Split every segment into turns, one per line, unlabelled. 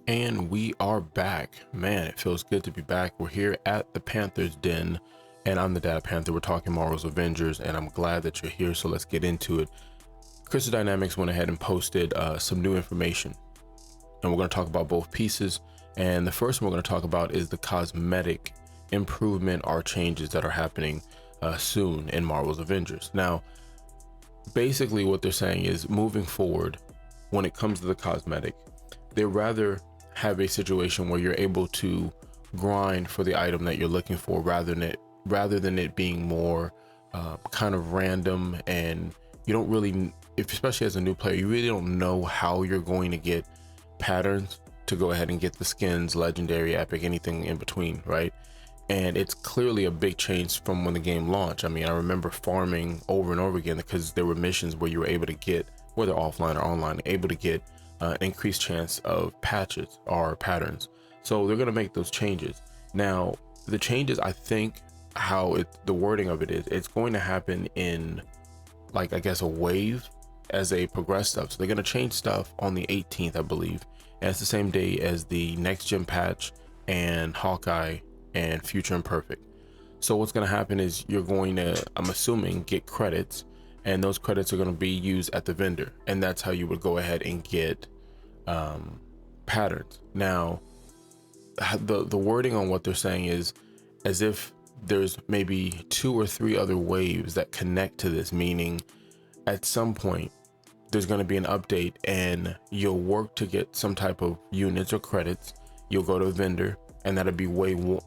And we are back. Man, it feels good to be back. We're here at the Panther's Den, and I'm the Dadadpanther. We're talking Marvel's Avengers, and I'm glad that you're here, so let's get into it. Crystal Dynamics went ahead and posted some new information, and we're going to talk about both pieces. And the first one we're going to talk about is the cosmetic improvement or changes that are happening soon in Marvel's Avengers. Now, basically what they're saying is moving forward, when it comes to the cosmetic, they rather have a situation where you're able to grind for the item that you're looking for rather than it being more kind of random, and you don't really, especially as a new player, you really don't know how you're going to get patterns to go ahead and get the skins, legendary, epic, anything in between, right? And it's clearly a big change from when the game launched. I mean, I remember farming over and over again because there were missions where you were able to get, whether offline or online, able to get increased chance of patches or patterns. So they're going to make those changes. Now, the changes, I think the wording of it is, it's going to happen in, like, I guess a wave as they progress stuff. So they're going to change stuff on the 18th, I believe. And it's the same day as the next gen patch and Hawkeye and Future Imperfect. So what's going to happen is you're going to, I'm assuming, get credits, and those credits are going to be used at the vendor, and that's how you would go ahead and get patterns. Now, the wording on what they're saying is as if there's maybe 2 or 3 other waves that connect to this, meaning at some point there's going to be an update and you'll work to get some type of units or credits. You'll go to a vendor, and that'll be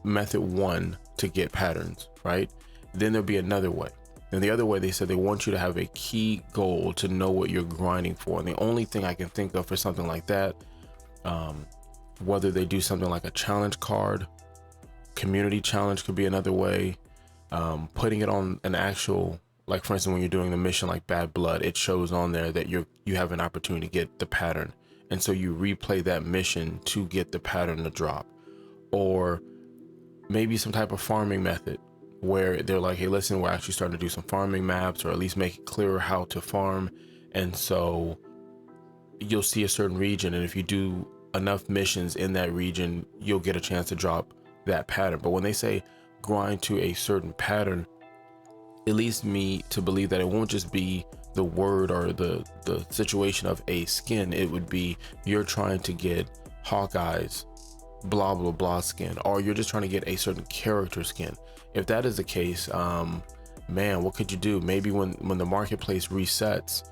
method 1 to get patterns, right? Then there'll be another way. And the other way, they said they want you to have a key goal to know what you're grinding for. And the only thing I can think of for something like that, whether they do something like a challenge card, community challenge could be another way. Putting it on an actual, like for instance, when you're doing the mission like Bad Blood, it shows on there that you have an opportunity to get the pattern. And so you replay that mission to get the pattern to drop. Or maybe some type of farming method where they're like, hey, listen, we're actually starting to do some farming maps, or at least make it clearer how to farm. And so you'll see a certain region, and if you do enough missions in that region, you'll get a chance to drop that pattern. But when they say grind to a certain pattern, it leads me to believe that it won't just be the word or the situation of a skin. It would be you're trying to get Hawkeye's blah blah blah skin, or you're just trying to get a certain character skin. If that is the case, man, what could you do? Maybe when the marketplace resets,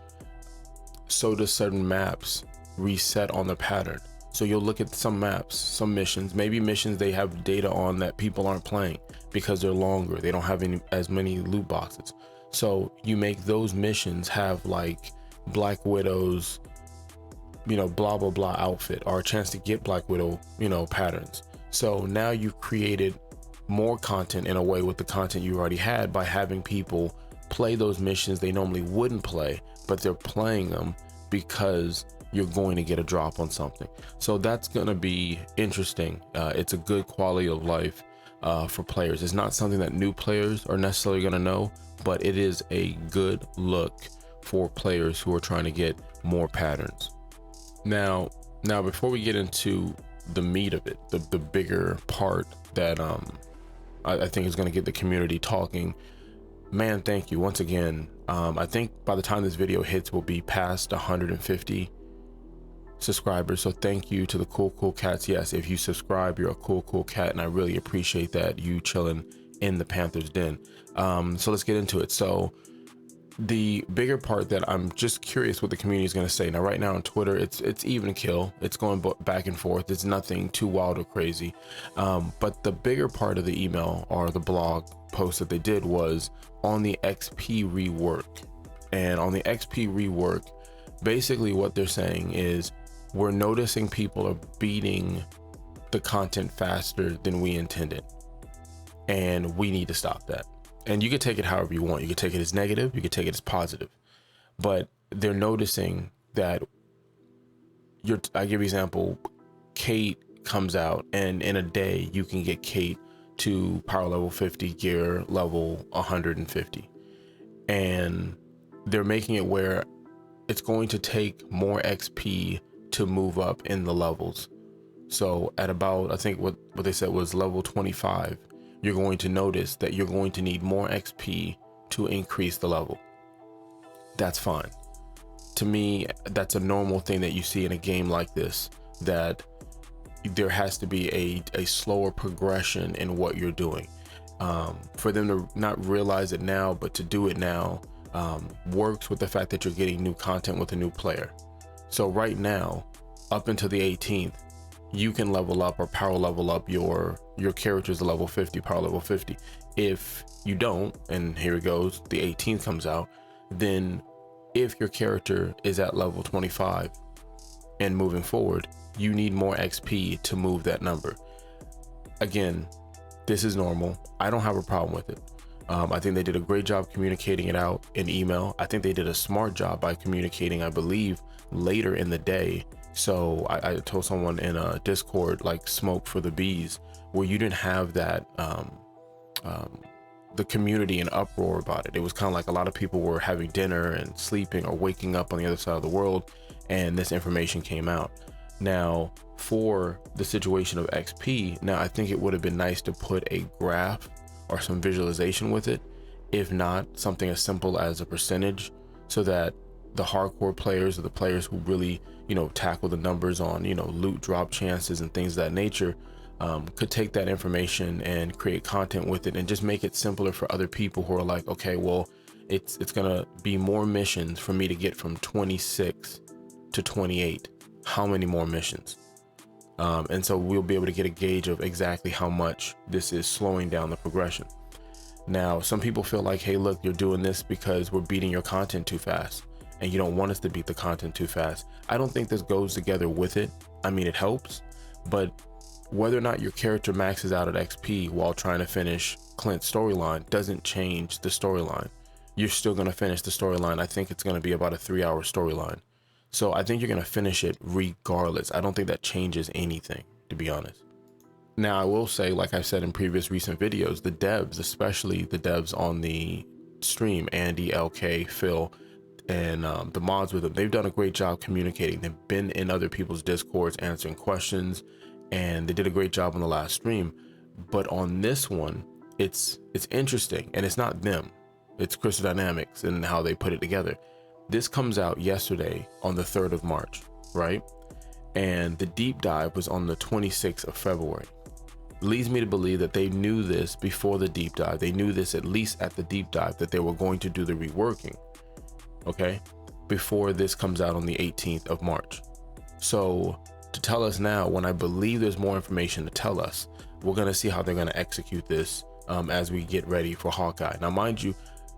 so does certain maps reset on the pattern. So you'll look at some maps, some missions, maybe missions they have data on that people aren't playing because they're longer, they don't have as many loot boxes. So you make those missions have like Black Widow's, blah blah blah outfit, or a chance to get Black Widow, patterns. So now you've created more content in a way with the content you already had by having people play those missions they normally wouldn't play, but they're playing them because you're going to get a drop on something. So that's going to be interesting. It's a good quality of life for players. It's not something that new players are necessarily going to know, but it is a good look for players who are trying to get more patterns. Now before we get into the meat of it, the bigger part that I think is going to get the community talking, man, thank you once again. I think by the time this video hits, we'll be past 150 subscribers. So thank you to the cool cats. Yes, if you subscribe, you're a cool cat, and I really appreciate that, you chilling in the Panther's Den. So let's get into it. So the bigger part that I'm just curious what the community is going to say. Now, right now on Twitter, it's even kill. It's going back and forth. It's nothing too wild or crazy. But the bigger part of the email or the blog post that they did was on the XP rework. And on the XP rework, basically what they're saying is we're noticing people are beating the content faster than we intended, and we need to stop that. And you can take it however you want. You can take it as negative, you can take it as positive, but they're noticing that I give you an example. Kate comes out, and in a day you can get Kate to power level 50, gear level 150, and they're making it where it's going to take more XP to move up in the levels. So at about, I think what they said was level 25, you're going to notice that you're going to need more XP to increase the level. That's fine. To me, that's a normal thing that you see in a game like this, that there has to be a slower progression in what you're doing. For them to not realize it now, but to do it now, works with the fact that you're getting new content with a new player. So right now, up until the 18th, you can level up or power level up your characters to level 50, power level 50. If you don't, and here it goes, the 18th comes out, then if your character is at level 25 and moving forward, you need more XP to move that number. Again, this is normal. I don't have a problem with it. I think they did a great job communicating it out in email. I think they did a smart job by communicating, I believe, later in the day. So I told someone in a Discord, like, smoke for the bees, where you didn't have that the community in uproar about it. It was kind of like a lot of people were having dinner and sleeping or waking up on the other side of the world, and this information came out. Now, for the situation of XP, now I think it would have been nice to put a graph or some visualization with it, if not something as simple as a percentage, so that the hardcore players, or the players who really, tackle the numbers on, loot drop chances and things of that nature, could take that information and create content with it, and just make it simpler for other people who are like, okay, well, it's gonna be more missions for me to get from 26 to 28. How many more missions? And so we'll be able to get a gauge of exactly how much this is slowing down the progression. Now, some people feel like, hey, look, you're doing this because we're beating your content too fast, and you don't want us to beat the content too fast. I don't think this goes together with it. I mean, it helps, but whether or not your character maxes out at XP while trying to finish Clint's storyline doesn't change the storyline. You're still going to finish the storyline. I think it's going to be about a 3-hour storyline. So I think you're going to finish it regardless. I don't think that changes anything, to be honest. Now, I will say, like I said in previous recent videos, the devs, especially the devs on the stream, Andy, LK, Phil, and the mods with them, they've done a great job communicating. They've been in other people's Discords answering questions, and they did a great job on the last stream. But on this one, it's interesting, and it's not them. It's Crystal Dynamics and how they put it together. This comes out yesterday on the 3rd of March, right? And the deep dive was on the 26th of February. Leads me to believe that they knew this before the deep dive. They knew this at least at the deep dive, that they were going to do the reworking, okay, before this comes out on the 18th of March. So to tell us now, when I believe there's more information to tell us, we're going to see how they're going to execute this as we get ready for Hawkeye. Now, mind you,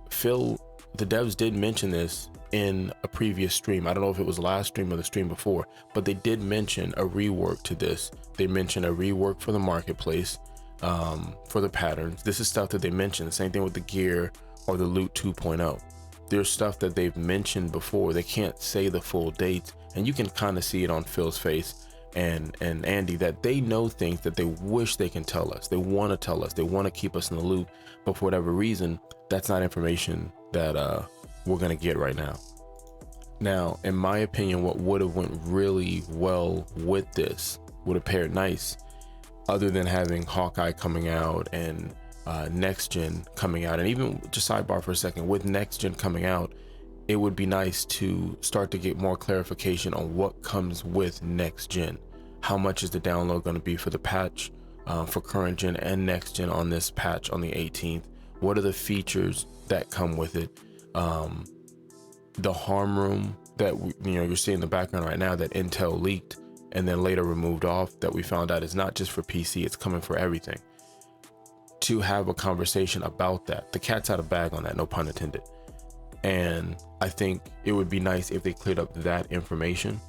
Phil, the devs did mention this in a previous stream. I don't know if it was last stream or the stream before, but they did mention a rework to this. They mentioned a rework for the marketplace, for the patterns. This is stuff that they mentioned. Same thing with the gear or the loot 2.0. There's stuff that they've mentioned before. They can't say the full dates, and you can kind of see it on Phil's face and Andy, that they know things that they wish they can tell us. They want to tell us. They want to keep us in the loop, but for whatever reason, that's not information that we're gonna get right now. Now, in my opinion, what would have went really well with this, would have paired nice, other than having Hawkeye coming out and Next-gen coming out, and even just sidebar for a second, with Next-gen coming out, it would be nice to start to get more clarification on what comes with Next-gen. How much is the download going to be for the patch for current gen and Next-gen on this patch on the 18th? What are the features that come with it? The harm room that you're seeing in the background right now, that Intel leaked and then later removed off, that we found out is not just for PC, it's coming for everything. To have a conversation about that, the cat's out of bag on that, no pun intended. And I think it would be nice if they cleared up that information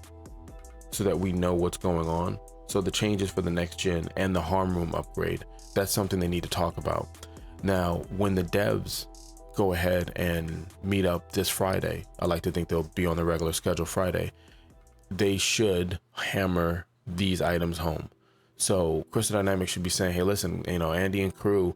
so that we know what's going on. So the changes for the next gen and the harm room upgrade, that's something they need to talk about. Now, when the devs go ahead and meet up this Friday, I like to think they'll be on the regular schedule Friday, they should hammer these items home. So Crystal Dynamics should be saying, hey, listen, Andy and crew,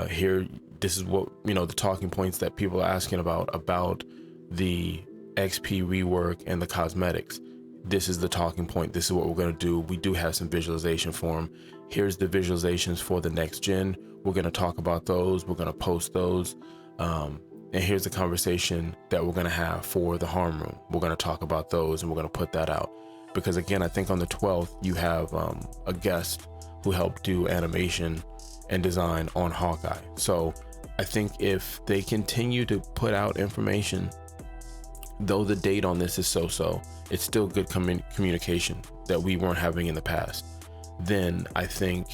here, this is what, the talking points that people are asking about the XP rework and the cosmetics. this is the talking point. This is what we're going to do. We do have some visualization for them. Here's the visualizations for the next gen. We're going to talk about those. We're going to post those. And here's the conversation that we're going to have for the harm room. We're going to talk about those and we're going to put that out. Because again, I think on the 12th, you have a guest who helped do animation and design on Hawkeye. So I think if they continue to put out information, though the date on this is so-so, it's still good communication that we weren't having in the past. Then I think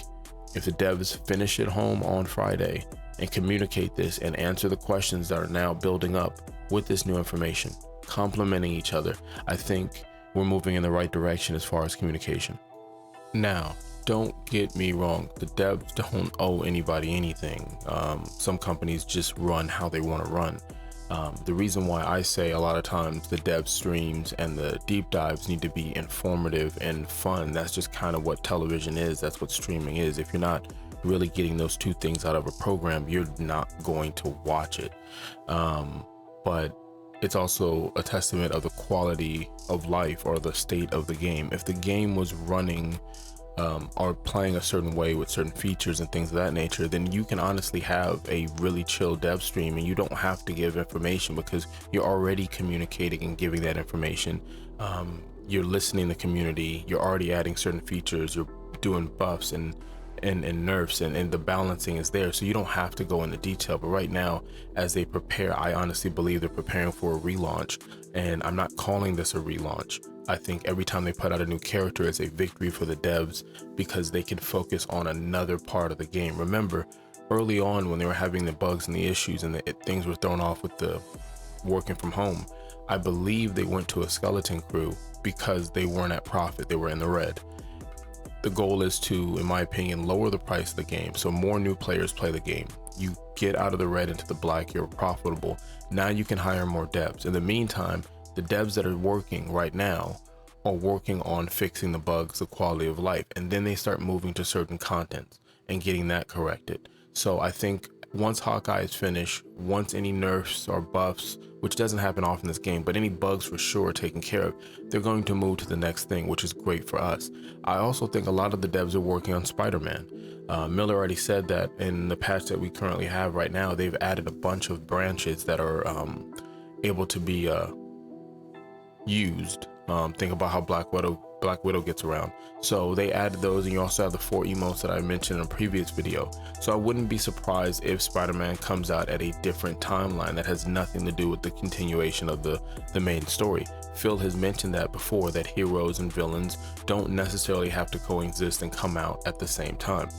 if the devs finish it home on Friday and communicate this and answer the questions that are now building up with this new information, complementing each other, I think we're moving in the right direction as far as communication. Now, don't get me wrong, the devs don't owe anybody anything. Some companies just run how they want to run. The reason why I say a lot of times the dev streams and the deep dives need to be informative and fun. That's just kind of what television is. That's what streaming is. If you're not really getting those two things out of a program, you're not going to watch it. But it's also a testament of the quality of life or the state of the game. If the game was running or playing a certain way with certain features and things of that nature, then you can honestly have a really chill dev stream and you don't have to give information because you're already communicating and giving that information. You're listening to the community, you're already adding certain features, you're doing buffs and nerfs, and the balancing is there, so you don't have to go into detail. But right now, as they prepare, I honestly believe they're preparing for a relaunch, and I'm not calling this a relaunch. I think every time they put out a new character, it's a victory for the devs because they can focus on another part of the game. Remember, early on when they were having the bugs and the issues and things were thrown off with the working from home, I believe they went to a skeleton crew because they weren't at profit, they were in the red. The goal is to, in my opinion, lower the price of the game so more new players play the game. You get out of the red into the black, you're profitable. Now you can hire more devs. In the meantime, the devs that are working right now are working on fixing the bugs, the quality of life, and then they start moving to certain contents and getting that corrected. So I think once Hawkeye is finished, once any nerfs or buffs, which doesn't happen often in this game, but any bugs for sure are taken care of, they're going to move to the next thing, which is great for us. I also think a lot of the devs are working on Spider-Man. Miller already said that in the patch that we currently have right now, they've added a bunch of branches that are able to be used. Think about how Black Widow gets around. So they added those, and you also have the 4 emotes that I mentioned in a previous video. So I wouldn't be surprised if Spider-Man comes out at a different timeline that has nothing to do with the continuation of the main story. Phil has mentioned that before, that heroes and villains don't necessarily have to coexist and come out at the same time.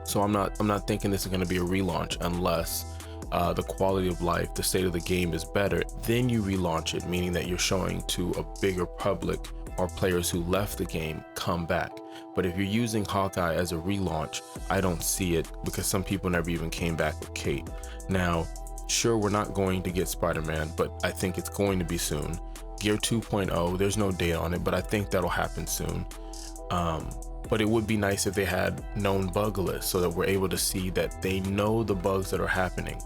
So I'm not thinking this is going to be a relaunch unless the quality of life, the state of the game is better. Then you relaunch it, meaning that you're showing to a bigger public or players who left the game come back. But if you're using Hawkeye as a relaunch, I don't see it because some people never even came back with Kate. Now, sure, we're not going to get Spider-Man, but I think it's going to be soon. Gear 2.0, there's no date on it, but I think that'll happen soon. But it would be nice if they had known bug lists so that we're able to see that they know the bugs that are happening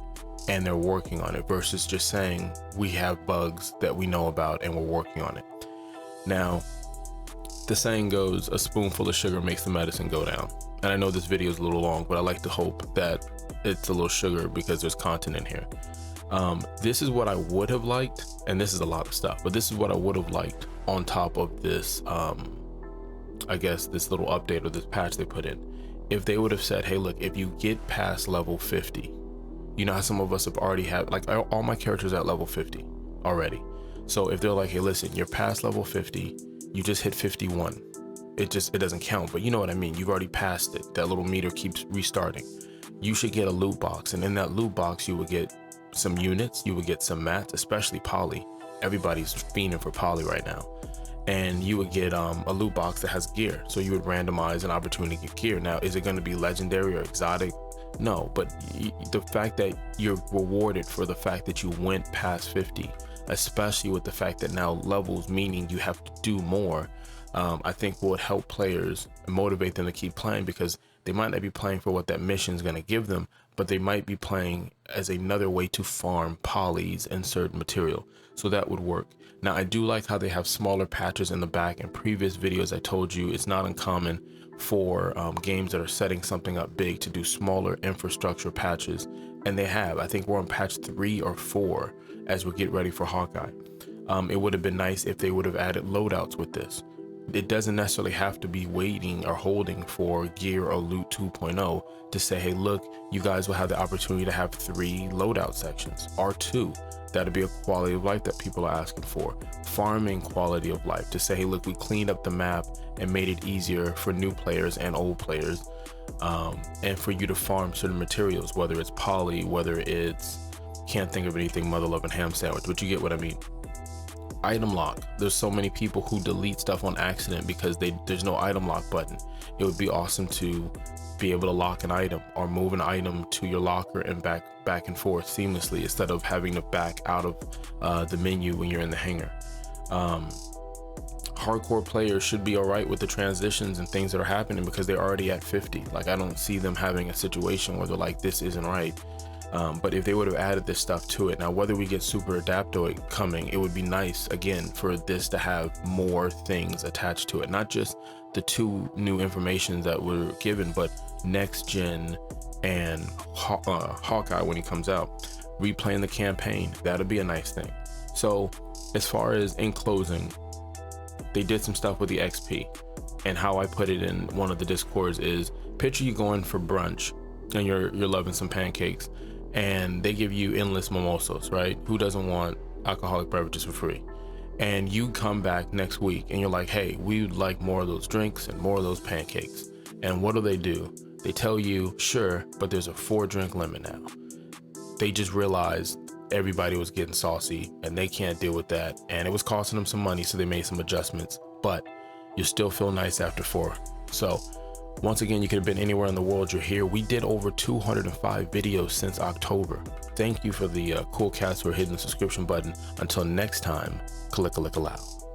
and they're working on it, versus just saying we have bugs that we know about and we're working on it. Now, the saying goes, a spoonful of sugar makes the medicine go down. And I know this video is a little long, but I like to hope that it's a little sugar because there's content in here. This is what I would have liked, and this is a lot of stuff, but this is what I would have liked on top of this, I guess this little update or this patch they put in. If they would have said, hey, look, if you get past level 50, you know how some of us have already had, like all my characters are at level 50 already. So if they're like, hey, listen, you're past level 50, you just hit 51. It doesn't count, but you know what I mean? You've already passed it. That little meter keeps restarting. You should get a loot box. And in that loot box, you would get some units, you would get some mats, especially poly. Everybody's fiending for poly right now. And you would get a loot box that has gear. So you would randomize an opportunity to get gear. Now, is it going to be legendary or exotic? No, but the fact that you're rewarded for the fact that you went past 50, especially with the fact that now levels, meaning you have to do more, I think would help players and motivate them to keep playing, because they might not be playing for what that mission is going to give them, but they might be playing as another way to farm polys and certain material. So that would work. Now, I do like how they have smaller patches in the back. In previous videos, I told you it's not uncommon for games that are setting something up big to do smaller infrastructure patches. And they have. I think we're on patch 3 or 4 as we get ready for Hawkeye. It would have been nice if they would have added loadouts with this. It doesn't necessarily have to be waiting or holding for gear or loot 2.0 to say, hey, look, you guys will have the opportunity to have 3 loadout sections or 2. That'd be a quality of life that people are asking for. Farming quality of life, to say, hey, look, we cleaned up the map and made it easier for new players and old players, and for you to farm certain materials, whether it's poly, whether it's, can't think of anything, mother loving ham sandwich, but you get what I mean. Item lock. There's so many people who delete stuff on accident because there's no item lock button. It would be awesome to be able to lock an item or move an item to your locker and back and forth seamlessly instead of having to back out of the menu when you're in the hangar. Hardcore players should be all right with the transitions and things that are happening because they're already at 50. Like, I don't see them having a situation where they're like, this isn't right. But if they would have added this stuff to it, now whether we get Super Adaptoid coming, it would be nice again for this to have more things attached to it, not just the 2 new informations that were given, but Next-gen and Hawkeye when he comes out, replaying the campaign. That'd be a nice thing. So as far as in closing, they did some stuff with the XP, and how I put it in one of the discords is, picture you going for brunch and you're loving some pancakes, and they give you endless mimosas, right? Who doesn't want alcoholic beverages for free? And you come back next week and you're like, hey, we would like more of those drinks and more of those pancakes. And what do? They tell you, sure, but there's a 4-drink limit now. They just realized everybody was getting saucy and they can't deal with that. And it was costing them some money, so they made some adjustments, but you still feel nice after 4. So once again, you could have been anywhere in the world, you're here. We did over 205 videos since October. Thank you for the cool cats who are hitting the subscription button. Until next time, Kalika Lika Loud.